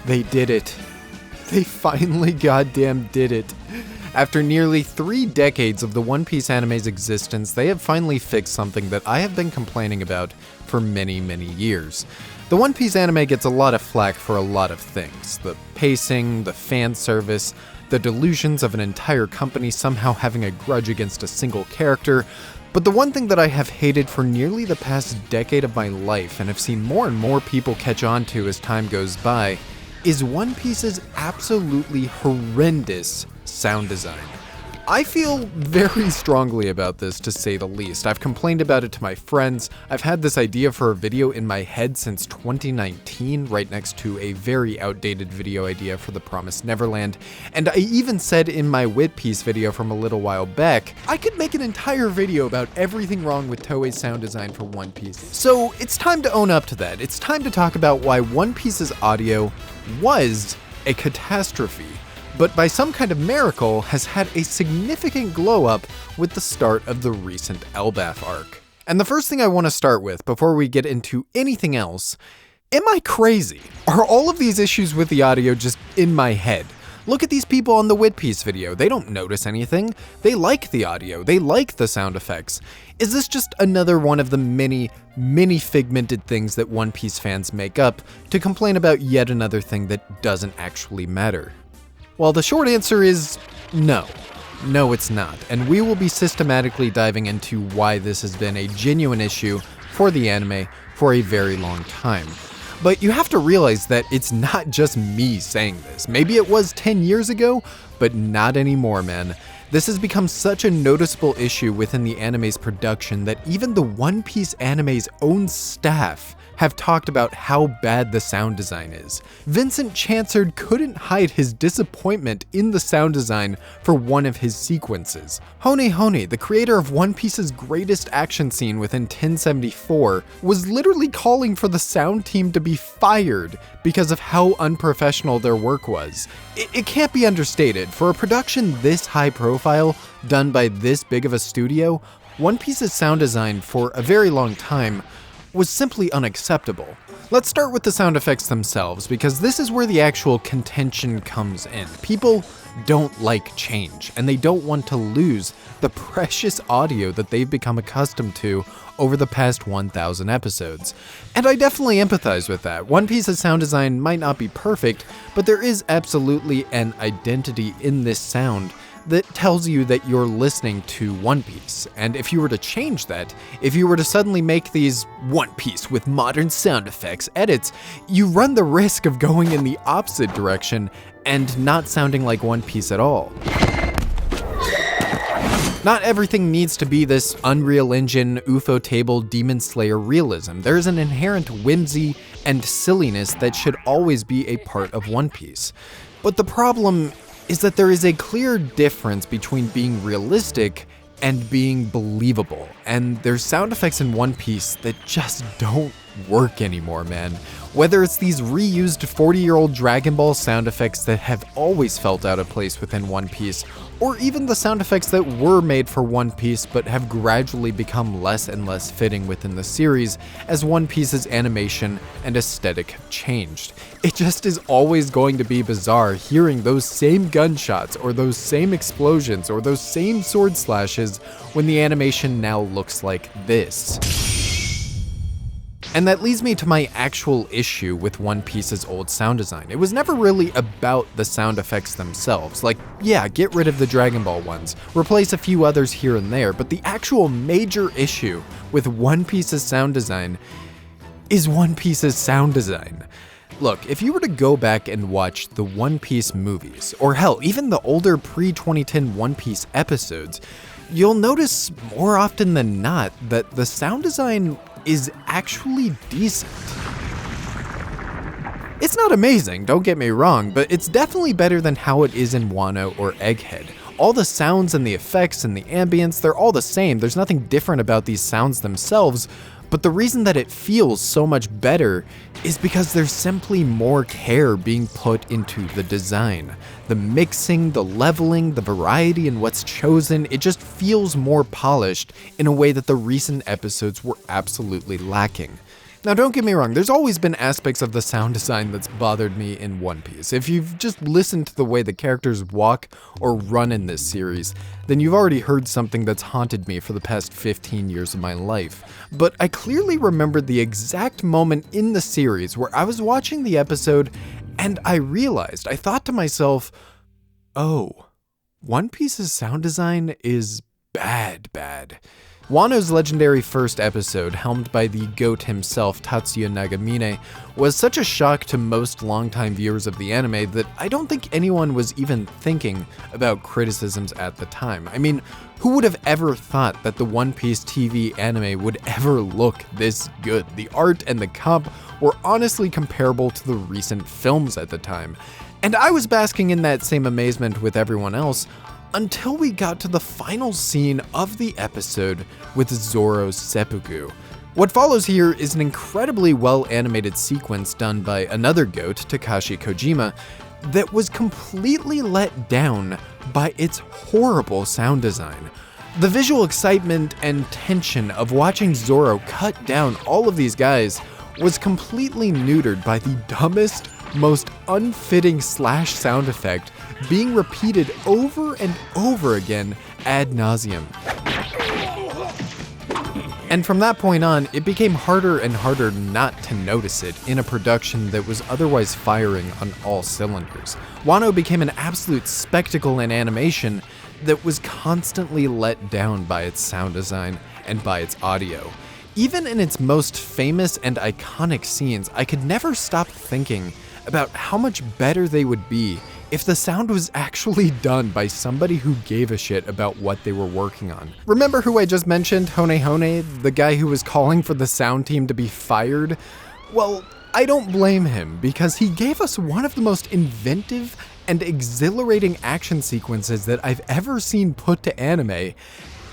They did it. They finally goddamn did it. After nearly 3 decades of the One Piece anime's existence, they have finally fixed something that I have been complaining about for many, many years. The One Piece anime gets a lot of flack for a lot of things. The pacing, the fan service, the delusions of an entire company somehow having a grudge against a single character. But the one thing that I have hated for nearly the past decade of my life, and have seen more and more people catch on to as time goes by, is One Piece's absolutely horrendous sound design. I feel very strongly about this, to say the least. I've complained about it to my friends. I've had this idea for a video in my head since 2019, right next to a very outdated video idea for The Promised Neverland. And I even said in my Wit Piece video from a little while back, I could make an entire video about everything wrong with Toei's sound design for One Piece. So it's time to own up to that. It's time to talk about why One Piece's audio was a catastrophe, but by some kind of miracle has had a significant glow up with the start of the recent Elbaf arc. And the first thing I want to start with, before we get into anything else, am I crazy? Are all of these issues with the audio just in my head? Look at these people on the Wit Piece video, they don't notice anything. They like the audio, they like the sound effects. Is this just another one of the many figmented things that One Piece fans make up to complain about yet another thing that doesn't actually matter? Well, the short answer is no. No, it's not. And we will be systematically diving into why this has been a genuine issue for the anime for a very long time. But you have to realize that it's not just me saying this. Maybe it was 10 years ago, but not anymore, man. This has become such a noticeable issue within the anime's production that even the One Piece anime's own staff have talked about how bad the sound design is. Vincent Chansard couldn't hide his disappointment in the sound design for one of his sequences. Hone Hone, the creator of One Piece's greatest action scene within 1074, was literally calling for the sound team to be fired because of how unprofessional their work was. It can't be understated. For a production this high profile, done by this big of a studio, One Piece's sound design for a very long time was simply unacceptable. Let's start with the sound effects themselves, because this is where the actual contention comes in. People don't like change, and they don't want to lose the precious audio that they've become accustomed to over the past 1,000 episodes. And I definitely empathize with that. One Piece's sound design might not be perfect, but there is absolutely an identity in this sound that tells you that you're listening to One Piece. And if you were to change that, if you were to suddenly make these One Piece with modern sound effects edits, you run the risk of going in the opposite direction and not sounding like One Piece at all. Not everything needs to be this Unreal Engine, UFO table, Demon Slayer realism. There's an inherent whimsy and silliness that should always be a part of One Piece. But the problem is that there is a clear difference between being realistic and being believable. And there's sound effects in One Piece that just don't work anymore, man. Whether it's these reused 40-year-old Dragon Ball sound effects that have always felt out of place within One Piece, or even the sound effects that were made for One Piece but have gradually become less and less fitting within the series as One Piece's animation and aesthetic have changed. It just is always going to be bizarre hearing those same gunshots or those same explosions or those same sword slashes when the animation now looks like this. And that leads me to my actual issue with One Piece's old sound design. It was never really about the sound effects themselves. Like, yeah, get rid of the Dragon Ball ones, replace a few others here and there, but the actual major issue with One Piece's sound design is One Piece's sound design. Look, if you were to go back and watch the One Piece movies, or hell, even the older pre-2010 One Piece episodes, you'll notice more often than not that the sound design is actually decent. It's not amazing, don't get me wrong, but it's definitely better than how it is in Wano or Egghead. All the sounds and the effects and the ambience, they're all the same. There's nothing different about these sounds themselves, but the reason that it feels so much better is because there's simply more care being put into the design. The mixing, the leveling, the variety in what's chosen, it just feels more polished in a way that the recent episodes were absolutely lacking. Now don't get me wrong, there's always been aspects of the sound design that's bothered me in One Piece. If you've just listened to the way the characters walk or run in this series, then you've already heard something that's haunted me for the past 15 years of my life. But I clearly remembered the exact moment in the series where I was watching the episode and I realized, I thought to myself, oh, One Piece's sound design is bad. Wano's legendary first episode, helmed by the GOAT himself, Tatsuya Nagamine, was such a shock to most longtime viewers of the anime that I don't think anyone was even thinking about criticisms at the time. I mean, who would have ever thought that the One Piece TV anime would ever look this good? The art and the comp were honestly comparable to the recent films at the time. And I was basking in that same amazement with everyone else, until we got to the final scene of the episode with Zoro's seppuku. What follows here is an incredibly well-animated sequence done by another GOAT, Takashi Kojima, that was completely let down by its horrible sound design. The visual excitement and tension of watching Zoro cut down all of these guys was completely neutered by the dumbest, most unfitting slash sound effect being repeated over and over again ad nauseum. And from that point on, it became harder and harder not to notice it in a production that was otherwise firing on all cylinders. Wano became an absolute spectacle in animation that was constantly let down by its sound design and by its audio. Even in its most famous and iconic scenes, I could never stop thinking about how much better they would be if the sound was actually done by somebody who gave a shit about what they were working on. Remember who I just mentioned, Hone, the guy who was calling for the sound team to be fired? Well, I don't blame him, because he gave us one of the most inventive and exhilarating action sequences that I've ever seen put to anime.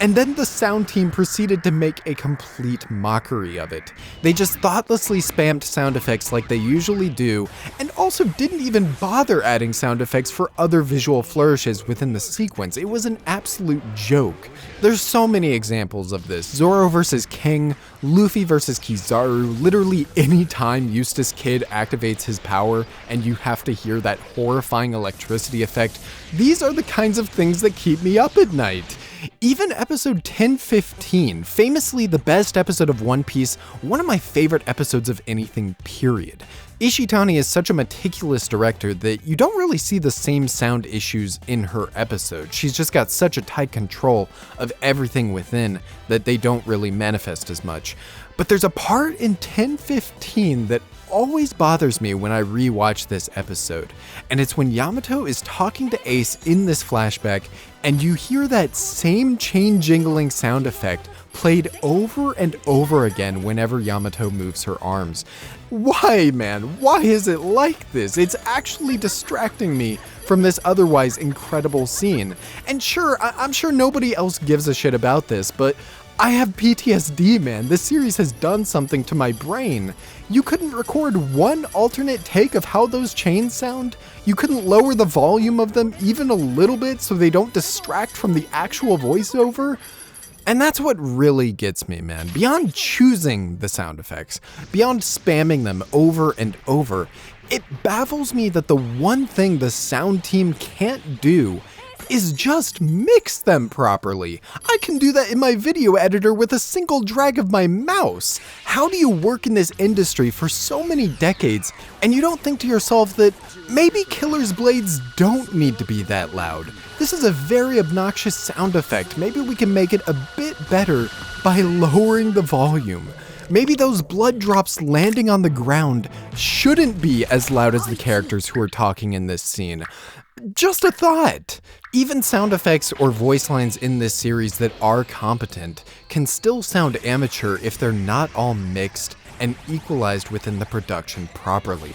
And then the sound team proceeded to make a complete mockery of it. They just thoughtlessly spammed sound effects like they usually do, and also didn't even bother adding sound effects for other visual flourishes within the sequence. It was an absolute joke. There's so many examples of this. Zoro versus King, Luffy versus Kizaru, literally any time Eustace Kid activates his power and you have to hear that horrifying electricity effect. These are the kinds of things that keep me up at night. Even episode 1015, famously the best episode of One Piece, one of my favorite episodes of anything, period. Ishitani is such a meticulous director that you don't really see the same sound issues in her episode. She's just got such a tight control of everything within that they don't really manifest as much. But there's a part in 1015 that always bothers me when I rewatch this episode, and it's when Yamato is talking to Ace in this flashback, and you hear that same chain jingling sound effect played over and over again whenever Yamato moves her arms. Why, man? Why is it like this? It's actually distracting me from this otherwise incredible scene. And sure, I'm sure nobody else gives a shit about this, but I have PTSD, man. This series has done something to my brain. You couldn't record one alternate take of how those chains sound? You couldn't lower the volume of them even a little bit so they don't distract from the actual voiceover? And that's what really gets me, man. Beyond choosing the sound effects, beyond spamming them over and over, it baffles me that the one thing the sound team can't do is just mix them properly. I can do that in my video editor with a single drag of my mouse. How do you work in this industry for so many decades and you don't think to yourself that maybe Killer's blades don't need to be that loud? This is a very obnoxious sound effect. Maybe we can make it a bit better by lowering the volume. Maybe those blood drops landing on the ground shouldn't be as loud as the characters who are talking in this scene. Just a thought. Even sound effects or voice lines in this series that are competent can still sound amateur if they're not all mixed and equalized within the production properly.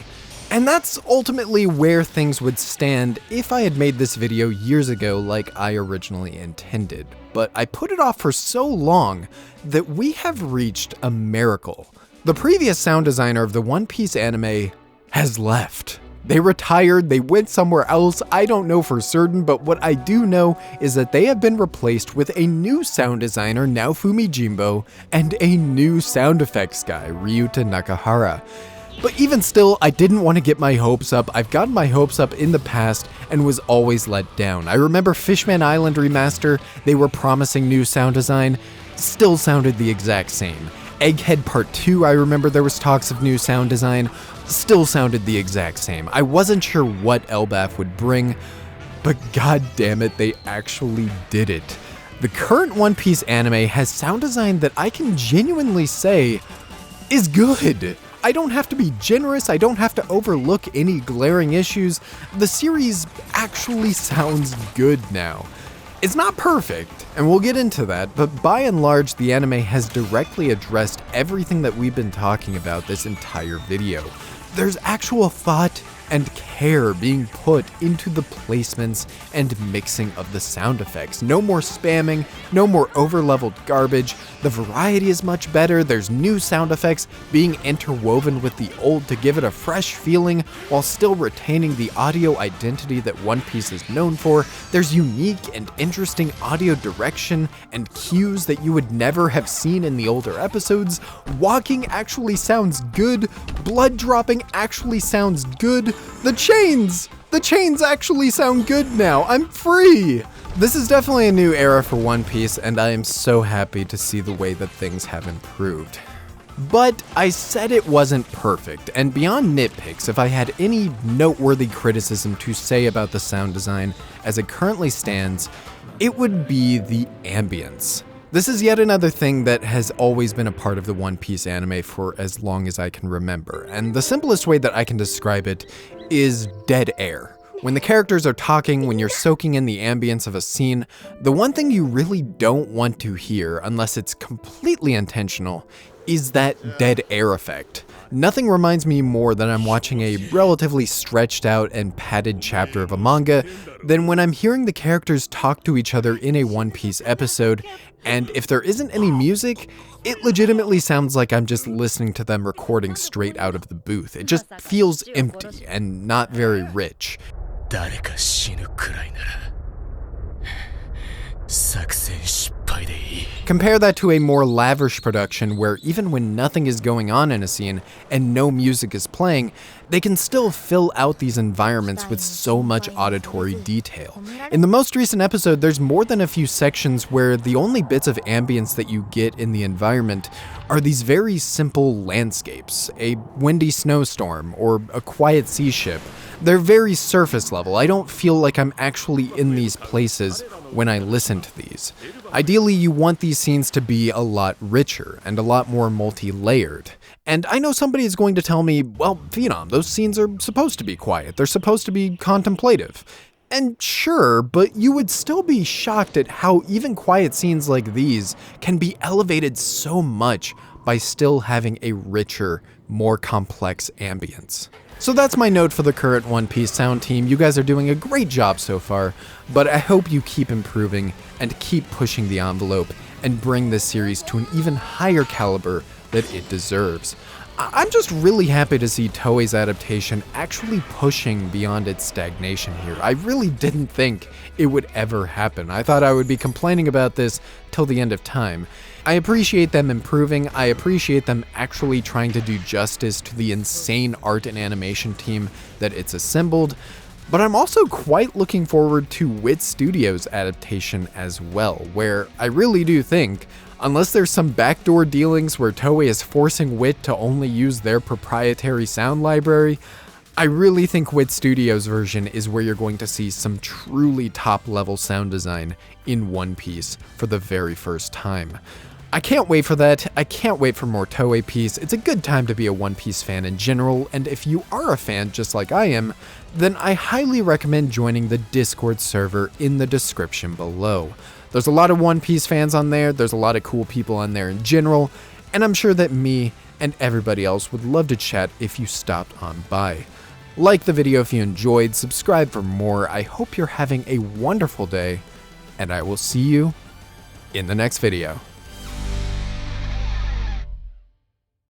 And that's ultimately where things would stand if I had made this video years ago like I originally intended. But I put it off for so long that we have reached a miracle. The previous sound designer of the One Piece anime has left. They retired, they went somewhere else, I don't know for certain, but what I do know is that they have been replaced with a new sound designer, Naofumi Jimbo, and a new sound effects guy, Ryuta Nakahara. But even still, I didn't want to get my hopes up. I've gotten my hopes up in the past and was always let down. I remember Fishman Island Remaster, they were promising new sound design, still sounded the exact same. Egghead Part 2, I remember there was talks of new sound design, still sounded the exact same. I wasn't sure what Elbaf would bring, but god damn it, they actually did it. The current One Piece anime has sound design that I can genuinely say is good. I don't have to be generous, I don't have to overlook any glaring issues. The series actually sounds good now. It's not perfect, and we'll get into that, but by and large, the anime has directly addressed everything that we've been talking about this entire video. There's actual thought and care being put into the placements and mixing of the sound effects. No more spamming, no more over-leveled garbage. The variety is much better. There's new sound effects being interwoven with the old to give it a fresh feeling while still retaining the audio identity that One Piece is known for. There's unique and interesting audio direction and cues that you would never have seen in the older episodes. Walking actually sounds good. Blood dropping actually sounds good. The chains actually sound good now. I'm free. This is definitely a new era for One Piece, and I am so happy to see the way that things have improved. But I said it wasn't perfect, and beyond nitpicks, if I had any noteworthy criticism to say about the sound design as it currently stands, it would be the ambience. This is yet another thing that has always been a part of the One Piece anime for as long as I can remember, and the simplest way that I can describe it is dead air. When the characters are talking, when you're soaking in the ambience of a scene, the one thing you really don't want to hear, unless it's completely intentional, is that dead air effect. Nothing reminds me more that I'm watching a relatively stretched out and padded chapter of a manga than when I'm hearing the characters talk to each other in a One Piece episode, and if there isn't any music, it legitimately sounds like I'm just listening to them recording straight out of the booth. It just feels empty and not very rich. Compare that to a more lavish production where even when nothing is going on in a scene and no music is playing, they can still fill out these environments with so much auditory detail. In the most recent episode, there's more than a few sections where the only bits of ambience that you get in the environment are these very simple landscapes, a windy snowstorm or a quiet sea ship. They're very surface level. I don't feel like I'm actually in these places when I listen to these. Ideally, you want these scenes to be a lot richer and a lot more multi-layered. And I know somebody is going to tell me, well, Phenom, those scenes are supposed to be quiet. They're supposed to be contemplative. And sure, but you would still be shocked at how even quiet scenes like these can be elevated so much by still having a richer, more complex ambience. So that's my note for the current One Piece sound team. You guys are doing a great job so far, but I hope you keep improving and keep pushing the envelope and bring this series to an even higher caliber that it deserves. I'm just really happy to see Toei's adaptation actually pushing beyond its stagnation here. I really didn't think it would ever happen. I thought I would be complaining about this till the end of time. I appreciate them improving. I appreciate them actually trying to do justice to the insane art and animation team that it's assembled. But I'm also quite looking forward to Wit Studios' adaptation as well, where I really do think, unless there's some backdoor dealings where Toei is forcing Wit to only use their proprietary sound library, I really think Wit Studios' version is where you're going to see some truly top-level sound design in One Piece for the very first time. I can't wait for that. I can't wait for more Toei Piece. It's a good time to be a One Piece fan in general, and if you are a fan just like I am, then I highly recommend joining the Discord server in the description below. There's a lot of One Piece fans on there, there's a lot of cool people on there in general, and I'm sure that me and everybody else would love to chat if you stopped on by. Like the video if you enjoyed, subscribe for more. I hope you're having a wonderful day, and I will see you in the next video.